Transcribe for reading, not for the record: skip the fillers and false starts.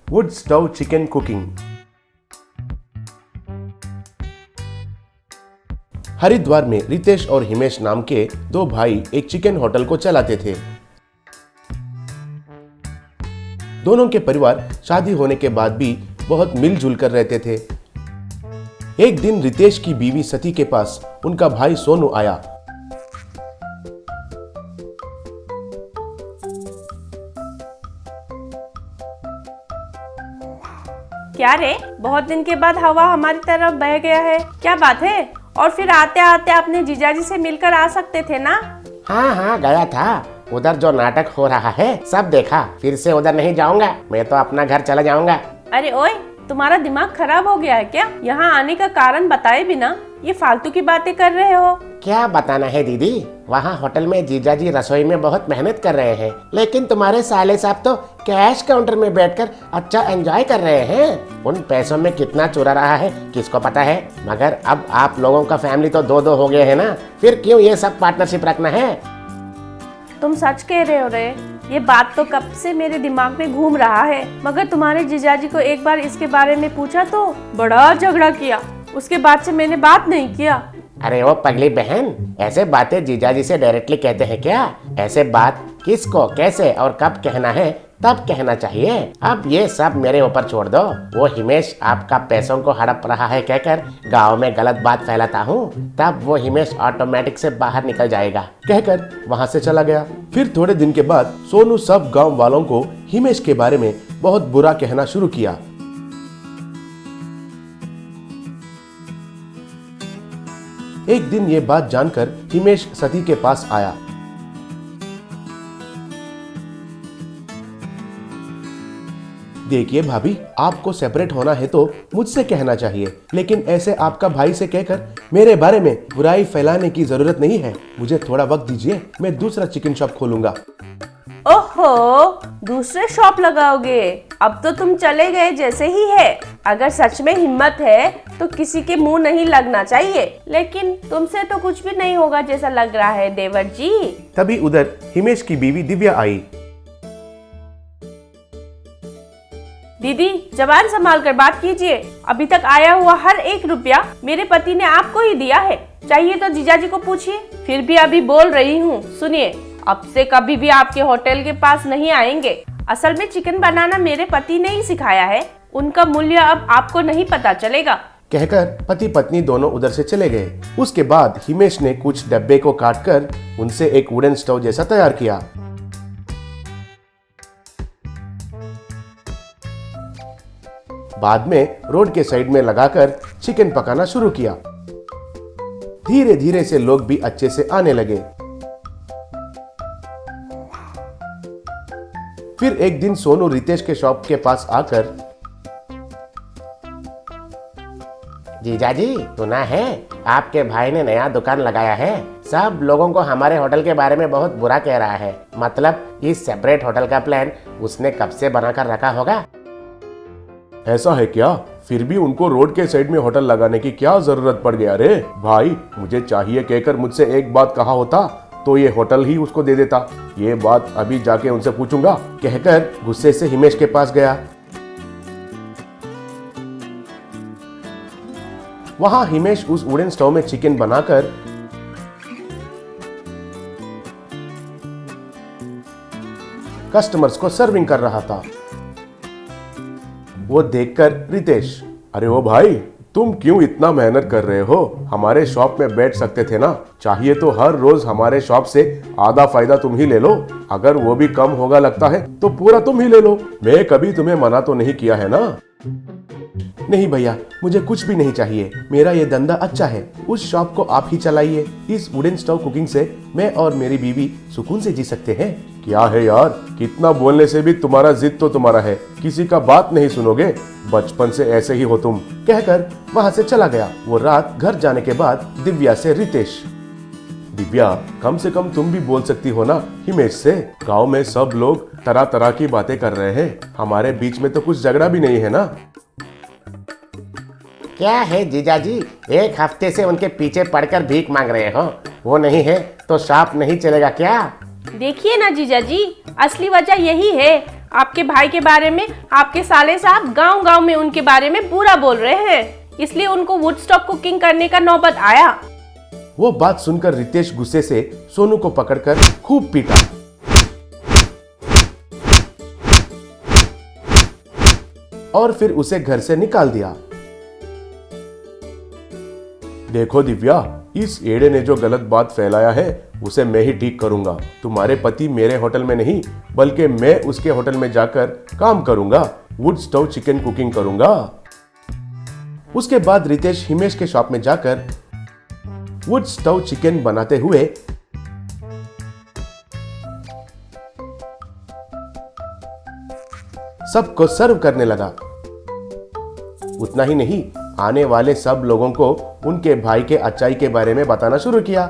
Would stove chicken cooking. Haridwar में रितेश और हिमेश नाम के दो भाई एक चिकन होटल को चलाते थे। दोनों के परिवार शादी होने के बाद भी बहुत मिलजुल कर रहते थे। एक दिन रितेश की बीवी सती के पास उनका भाई सोनू आया। क्या रे, बहुत दिन के बाद हवा हमारी तरफ बह गया है, क्या बात है? और फिर आते आते अपने जीजाजी से मिलकर आ सकते थे ना? हाँ गया था। उधर जो नाटक हो रहा है सब देखा। फिर से उधर नहीं जाऊंगा, मैं तो अपना घर चला जाऊंगा। अरे ओए, तुम्हारा दिमाग खराब हो गया है क्या? यहाँ आने का कारण बताए बिना ये फालतू की बातें कर रहे हो। क्या बताना है दीदी, वहाँ होटल में जीजाजी रसोई में बहुत मेहनत कर रहे हैं, लेकिन तुम्हारे साले साहब तो कैश काउंटर में बैठकर अच्छा एंजॉय कर रहे हैं। उन पैसों में कितना चुरा रहा है किसको पता है। मगर अब आप लोगों का फैमिली तो दो दो हो गए है ना, फिर क्यों ये सब पार्टनरशिप रखना है? तुम सच कह रहे हो रे, ये बात तो कब से मेरे दिमाग में घूम रहा है। मगर तुम्हारे जीजाजी को एक बार इसके बारे में पूछा तो बड़ा झगड़ा किया, उसके बाद से मैंने बात नहीं किया। अरे वो पगली बहन, ऐसे बातें जीजाजी से डायरेक्टली कहते हैं क्या? ऐसे बात किसको कैसे और कब कहना है तब कहना चाहिए। अब ये सब मेरे ऊपर छोड़ दो। वो हिमेश आपका पैसों को हड़प रहा है कहकर गांव में गलत बात फैलाता हूँ, तब वो हिमेश ऑटोमेटिक से बाहर निकल जाएगा, कहकर वहां से चला गया। फिर थोड़े दिन के बाद सोनू सब गांव वालों को हिमेश के बारे में बहुत बुरा कहना शुरू किया। एक दिन ये बात जानकर हिमेश सती के पास आया। देखिए भाभी, आपको सेपरेट होना है तो मुझसे कहना चाहिए, लेकिन ऐसे आपका भाई से कहकर मेरे बारे में बुराई फैलाने की जरूरत नहीं है। मुझे थोड़ा वक्त दीजिए, मैं दूसरा चिकन शॉप खोलूंगा। ओहो, दूसरे शॉप लगाओगे? अब तो तुम चले गए जैसे ही है। अगर सच में हिम्मत है तो किसी के मुंह नहीं लगना चाहिए, लेकिन तुमसे तो कुछ भी नहीं होगा जैसा लग रहा है देवर जी। तभी उधर हिमेश की बीवी दिव्या आई। दीदी, जबान संभाल कर बात कीजिए। अभी तक आया हुआ हर 1 रुपया मेरे पति ने आपको ही दिया है। चाहिए तो जीजाजी को पूछिए। फिर भी अभी बोल रही हूँ, सुनिए, अब से कभी भी आपके होटल के पास नहीं आएंगे। असल में चिकन बनाना मेरे पति ने ही सिखाया है, उनका मूल्य अब आपको नहीं पता चलेगा। कहकर पति पत्नी दोनों उधर से चले गए। उसके बाद हिमेश ने कुछ डब्बे को काटकर उनसे एक वुडन स्टोव जैसा तैयार किया। बाद में रोड के साइड में लगाकर चिकन पकाना शुरू किया। धीरे धीरे से लोग भी अच्छे से आने लगे। फिर एक दिन सोनू रितेश के शॉप के पास आकर, जीजाजी सुना है आपके भाई ने नया दुकान लगाया है, सब लोगों को हमारे होटल के बारे में बहुत बुरा कह रहा है। मतलब इस सेपरेट होटल का प्लान उसने कब से बनाकर रखा होगा। ऐसा है क्या? फिर भी उनको रोड के साइड में होटल लगाने की क्या जरूरत पड़ गया रे? भाई, मुझे चाहिए कहकर मुझसे एक बात कहा होता तो ये होटल ही उसको दे देता। ये बात अभी जाके उनसे पूछूंगा, कहकर गुस्से से हिमेश के पास गया। वहां हिमेश उस वुडन स्टोव में चिकन बनाकर कस्टमर्स को सर्विंग कर रहा था। वो देखकर रितेश, अरे ओ भाई, तुम क्यों इतना मेहनत कर रहे हो? हमारे शॉप में बैठ सकते थे ना। चाहिए तो हर रोज हमारे शॉप से आधा फायदा तुम ही ले लो। अगर वो भी कम होगा लगता है तो पूरा तुम ही ले लो। मैं कभी तुम्हें मना तो नहीं किया है ना? नहीं भैया, मुझे कुछ भी नहीं चाहिए। मेरा ये धंधा अच्छा है, उस शॉप को आप ही चलाइए। इस वुडन स्टोव कुकिंग से मैं और मेरी बीवी सुकून से जी सकते हैं। क्या है यार, कितना बोलने से भी तुम्हारा जिद तो तुम्हारा है, किसी का बात नहीं सुनोगे। बचपन से ऐसे ही हो तुम, कहकर वहां से चला गया। वो रात घर जाने के बाद दिव्या से रितेश, दिव्या, कम से कम तुम भी बोल सकती हो ना हिमेश से। गांव में सब लोग तरह तरह की बातें कर रहे हैं, हमारे बीच में तो कुछ झगड़ा भी नहीं है ना। क्या है जीजाजी, एक हफ्ते से उनके पीछे पड़कर भीख मांग रहे हो। वो नहीं है तो शॉप नहीं चलेगा क्या? देखिए ना जीजाजी, असली वजह यही है। आपके भाई के बारे में आपके साले साहब गांव-गांव में उनके बारे में बुरा बोल रहे हैं, इसलिए उनको वुडस्टॉक कुकिंग करने का नौबत आया। वो बात सुनकर रितेश गुस्से से सोनू को पकड़कर खूब पीटा। और फिर उसे घर से निकाल दिया। देखो दिव्या, इस एड़े ने जो गलत बात फैलाया है उसे मैं ही ठीक करूंगा। तुम्हारे पति मेरे होटल में नहीं बल्कि मैं उसके होटल में जाकर काम करूंगा, वुड स्टोव चिकन कुकिंग करूंगा। उसके बाद रितेश हिमेश के शॉप में जाकर वुड स्टोव चिकन बनाते हुए सबको सर्व करने लगा। उतना ही नहीं, आने वाले सब लोगों को उनके भाई के अच्छाई के बारे में बताना शुरू किया।